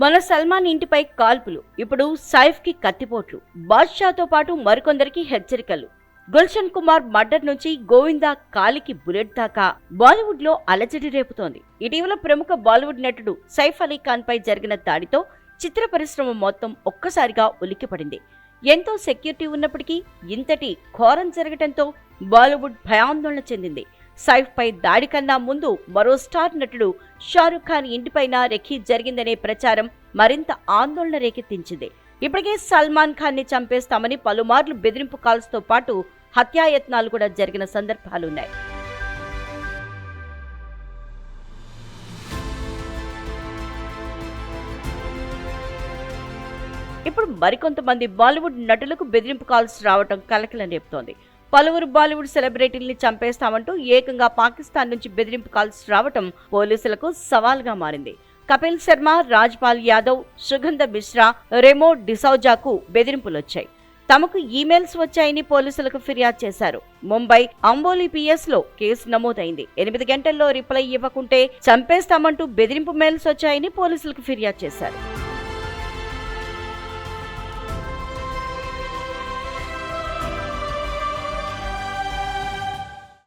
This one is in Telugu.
మన సల్మాన్ ఇంటిపై కాల్పులు, ఇప్పుడు సైఫ్ కి కత్తిపోట్లు, బాద్షాతో పాటు మరికొందరికి హెచ్చరికలు. గుల్షన్ కుమార్ మర్డర్ నుంచి గోవిందా కాలికి బుల్లెట్ దాకా బాలీవుడ్ లో అలజడి రేపుతోంది. ఇటీవల ప్రముఖ బాలీవుడ్ నటుడు సైఫ్ అలీ ఖాన్ పై జరిగిన దాడితో చిత్ర పరిశ్రమ మొత్తం ఒక్కసారిగా ఉలిక్కిపడింది. ఎంతో సెక్యూరిటీ ఉన్నప్పటికీ ఇంతటి ఘోరం జరగటంతో బాలీవుడ్ భయాందోళన చెందింది. సైఫ్ పై దాడి కన్నా ముందు మరో స్టార్ నటుడు షారుఖ్ ఖాన్ ఇంటిపైన రెఖీ జరిగిందనే ప్రచారం మరింత ఆందోళన రేకెత్తించింది. ఇప్పటికే సల్మాన్ ఖాన్ ని చంపేస్తామని పలుమార్లు బెదిరింపు కాల్స్ తో పాటు హత్యాయత్నాలు కూడా జరిగిన సందర్భాలున్నాయి. ఇప్పుడు మరికొంతమంది బాలీవుడ్ నటులకు బెదిరింపు కాల్స్ రావటం కలకలం రేపుతోంది. పలువురు బాలీవుడ్ సెలబ్రిటీల్ని చంపేస్తామంటూ ఏకంగా పాకిస్తాన్ నుంచి బెదిరింపు కాల్స్ రావటం పోలీసులకు సవాల్గా మారింది. కపిల్ శర్మ, రాజ్పాల్ యాదవ్, సుగంధ మిశ్రా, రెమో డిసౌజాకు బెదిరింపులొచ్చాయి. తమకు ఈమెయిల్స్ వచ్చాయని పోలీసులకు ఫిర్యాదు చేశారు. ముంబై అంబోలి పిఎస్ లో కేసు నమోదైంది. 8 గంటల్లో రిప్లై ఇవ్వకుంటే చంపేస్తామంటూ బెదిరింపు మెయిల్స్ వచ్చాయని పోలీసులకు ఫిర్యాదు చేశారు.